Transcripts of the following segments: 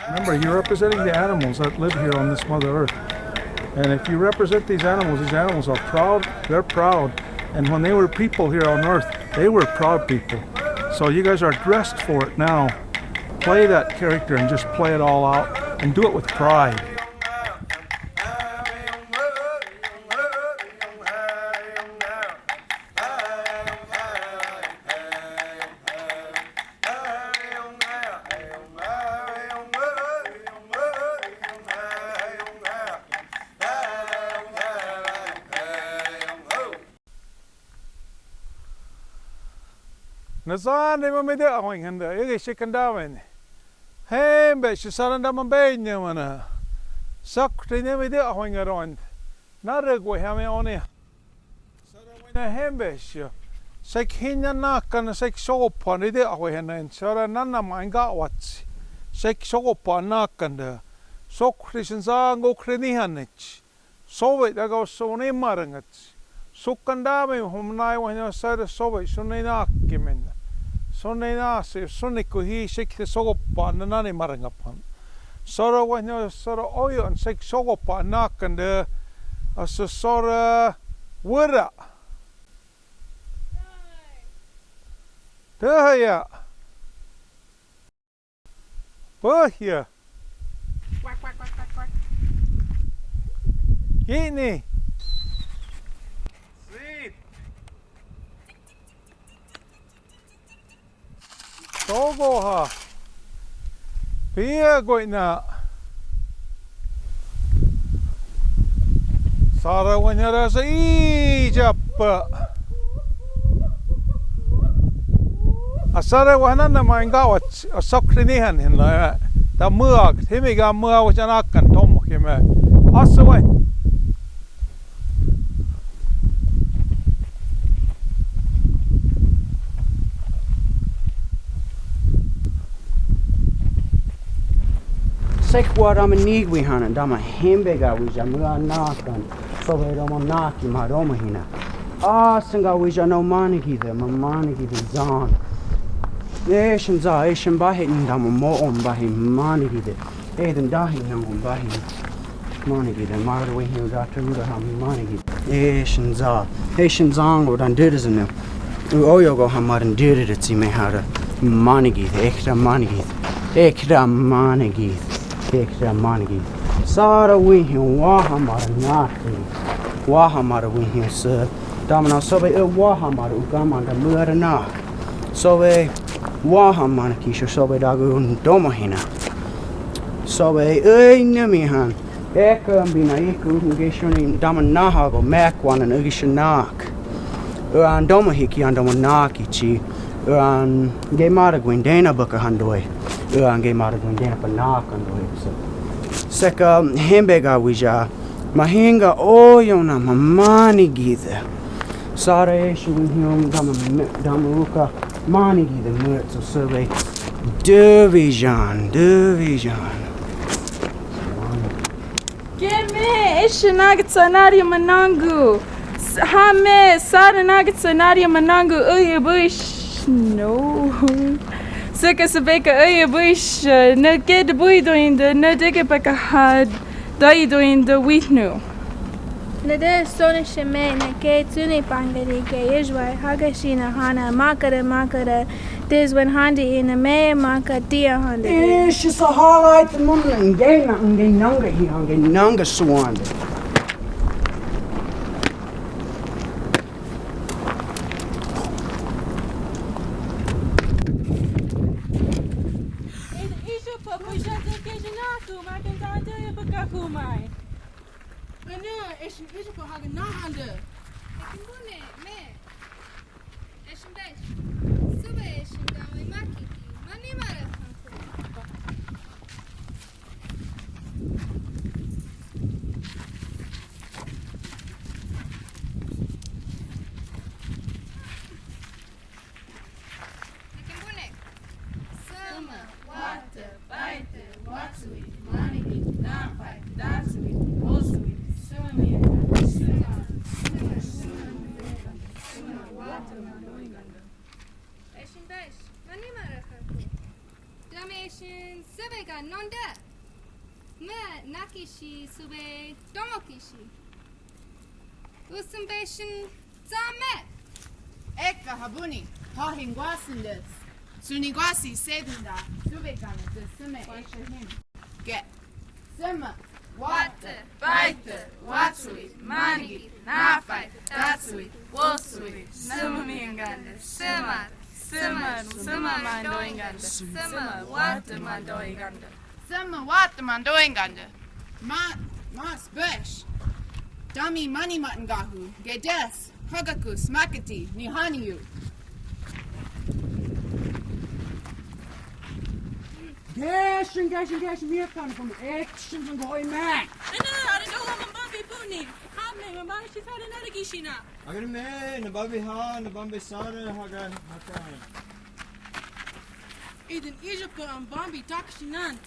Remember, you're representing the animals that live here on this Mother Earth. And if you represent these animals are proud, they're proud. And when they were people here on Earth, they were proud people. So you guys are dressed for it now. Play that character and just play it all out and do it with pride. Nazan de mamede awing handa ege shikandawen. Hem be shisaranda mambenya mana. Sakte ne mede awing around. Naragwe hame one. Sarawina hembe sho. Sek hinya nakan sek sopa ne de awing and sara nana manga watsi. Sek sopa nakan de. Sokrishin zango krenihanich. Sovet ago sone marangats. Sukandame humnai when sara sovet sone nakimen. Sonne nasi sonne kuhi sekte sogopa nani marangapan. Sora when sora oil and sek sogopa nakande as sora wura. Dahya. Bahya. Quack quack quack quack quack. Gini. Togo ha. Pia goina. Sara wanyara sa ijapa. Asara wana na maingawa asakrinihan hinla. Ta muag himiga muag wajanakan tomo kime. Asawai. Sek wat am nig we han dama hembega we jamla nakan so we dama naki ma doma hina singa we no manigi de ma manigi de zan yeshin za yeshin bahin dama mo on bahin manigi de eden dahin nam on bahin manigi de mar we hin da tuda ham manigi yeshin zang what an did is no oyo go ham mar did it see me how to manigi ekta manigi Extra money. Sara we him wahamara nati. Wahamara we him sir. Damana sobe wahamara ugamanda mura na. Sobe wahamana kisho sobe dagu domahina. Sobe nemihan. Bina iku geshoni damanaha go makwan and ugishanak. An domahiki and domanaki chi. An gemara gwindena buka handoi. Ange mara gwendena panaka ndo seka hembega wija mahinga oyona mamani githe sare shu him damuka mani githe mutso survey division Geme ishnagtsanari manangu hame saranagtsanari manangu bush no Sika sabeka aya bush na get buidoin de na dege beka had daidoin de witnu. Na de sona sheme na ke tuni pangari ke yeshwai hagashina hana makara des when handi in a me maka dia handi. She's a highlight the moment and nanga he nanga swan. Damation Subega Nonda. Me Nakishi Sube Domokishi. Usumbation Zame. Eka habuni, hahingwasindes. Sunigwasi sedunda, subegana de sume eshahim. Get. Sima, Water, Baita, Watsui, Manigi, Nafai, Tatsui, Wolsui, Sumaminganda, Sima, Mandoinganda, Sima, Water Mandoinganda. Sima wat the mandoinganda. Mas bush. Dami mani matangahu, Gedes, Hagaku, Smakati, Nihaniu. Gashen, wir kommen vom Action von Goy Mac. I don't know Bambi Puni. Happening, my mom, she's had another Gishina. Agar me, nababi ha, nabambi sara, hagan, hakan. Eden Egypt and Bambi Takshinan.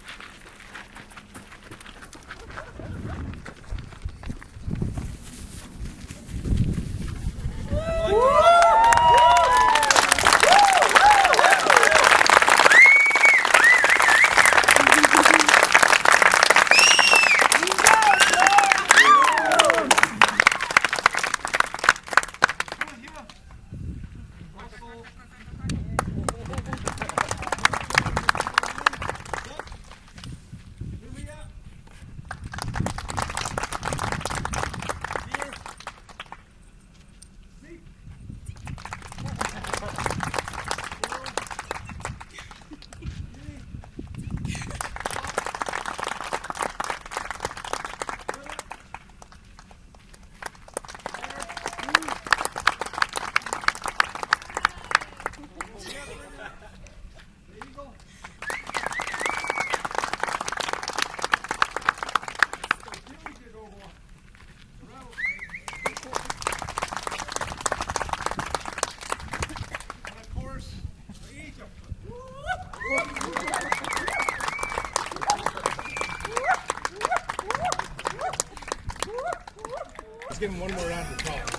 Let's give him one more round of applause.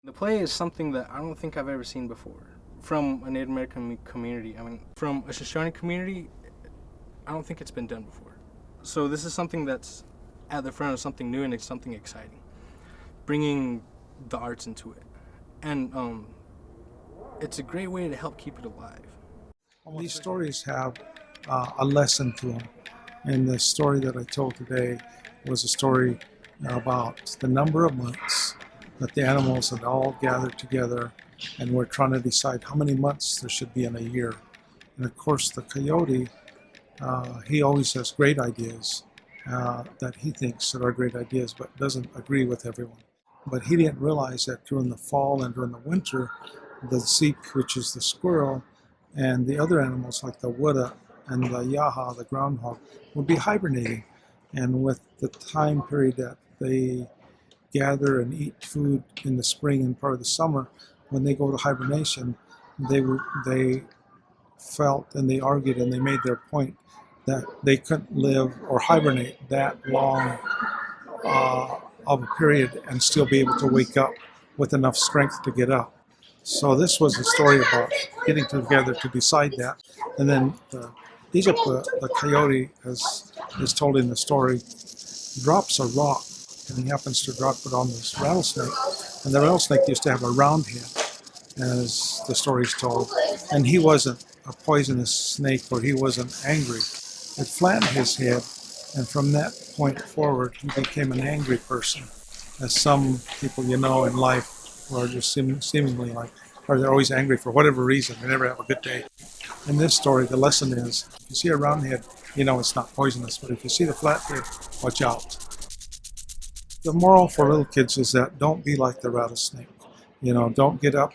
The play is something that I don't think I've ever seen before from a Native American community. I mean, from a Shoshone community, I don't think it's been done before. So this is something that's at the front of something new and it's something exciting, bringing the arts into it. And it's a great way to help keep it alive. These stories have a lesson to them. And the story that I told today was a story about the number of months that the animals had all gathered together and were trying to decide how many months there should be in a year. And of course the coyote, he always has great ideas that he thinks that are great ideas, but doesn't agree with everyone. But he didn't realize that during the fall and during the winter, the Zeke, which is the squirrel, and the other animals like the Wada and the Yaha, the groundhog, would be hibernating. And with the time period that they gather and eat food in the spring and part of the summer, when they go to hibernation, they felt and they argued and they made their point that they couldn't live or hibernate that long of a period and still be able to wake up with enough strength to get up. So this was a story about getting together to decide that. And then Egypt, the coyote, as is told in the story, drops a rock, and he happens to drop it on this rattlesnake. And the rattlesnake used to have a round head, as the story is told. And he wasn't a poisonous snake, or he wasn't angry. It flattened his head, and from that point forward, he became an angry person. As some people you know in life are just seemingly like, or they're always angry for whatever reason. They never have a good day. In this story, the lesson is, if you see a round head, you know it's not poisonous, but if you see the flat head, watch out. The moral for little kids is that don't be like the rattlesnake. You know, don't get up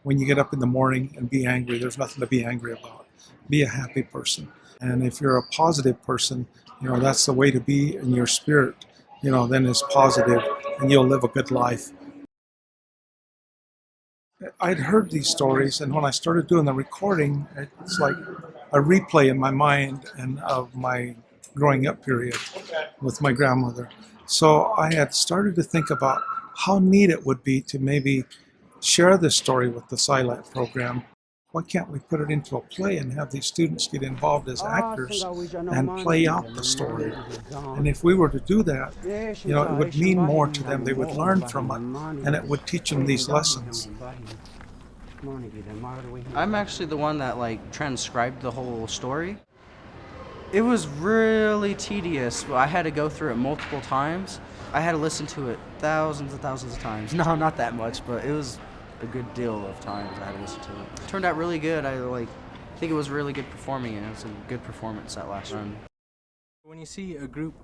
when you get up in the morning and be angry. There's nothing to be angry about. Be a happy person. And if you're a positive person, you know, that's the way to be in your spirit, you know, then it's positive and you'll live a good life. I'd heard these stories, and when I started doing the recording, it's like a replay in my mind and of my growing up period. with my grandmother. So I had started to think about how neat it would be to maybe share this story with the Silent program. Why can't we put it into a play and have these students get involved as actors and play out the story? And if we were to do that, it would mean more to them. They would learn from it, and it would teach them these lessons. I'm actually the one that transcribed the whole story. It was really tedious. I had to go through it multiple times. I had to listen to it thousands and thousands of times. No, not that much, but it was a good deal of times I had to listen to it. It turned out really good. I think it was really good performing, and it was a good performance that last run. When you see a group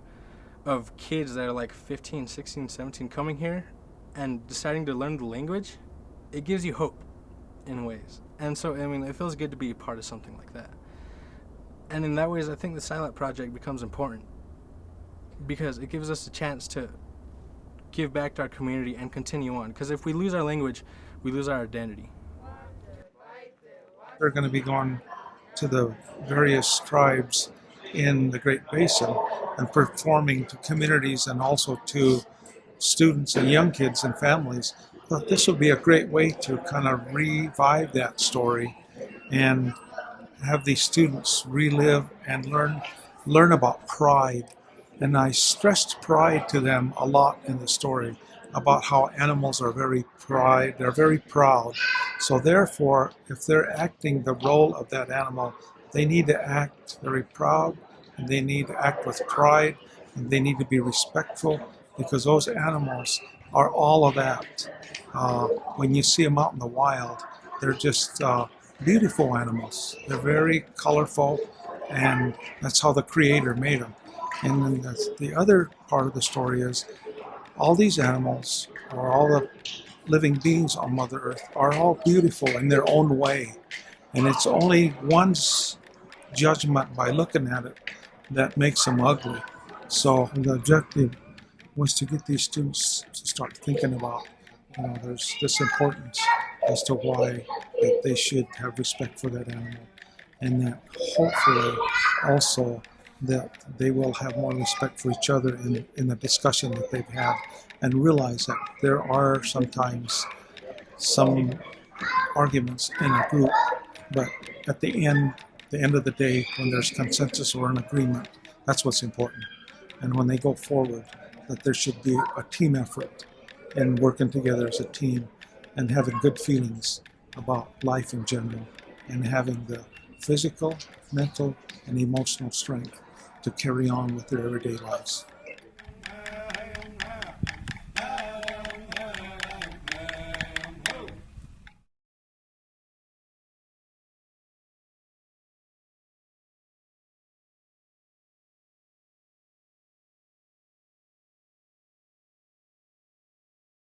of kids that are 15, 16, 17 coming here and deciding to learn the language, it gives you hope in ways. And so, it feels good to be a part of something like that. And in that ways, I think the Silent Project becomes important because it gives us a chance to give back to our community and continue on. Because if we lose our language, we lose our identity. They're going to be going to the various tribes in the Great Basin and performing to communities and also to students and young kids and families. But this would be a great way to kind of revive that story and have these students relive and learn about pride. And I stressed pride to them a lot in the story about how animals are very proud. So therefore, if they're acting the role of that animal, they need to act very proud, and they need to act with pride, and they need to be respectful, because those animals are all of that. When you see them out in the wild, they're just beautiful animals. They're very colorful, and that's how the Creator made them. And then the other part of the story is all these animals, or all the living beings on Mother Earth, are all beautiful in their own way. And it's only one's judgment by looking at it that makes them ugly. So the objective was to get these students to start thinking about, there's this importance as to why that they should have respect for that animal, and that hopefully also that they will have more respect for each other in the discussion that they've had, and realize that there are sometimes some arguments in a group, but at the end of the day, when there's consensus or an agreement, that's what's important. And when they go forward, that there should be a team effort and working together as a team and having good feelings about life in general, and having the physical, mental, and emotional strength to carry on with their everyday lives.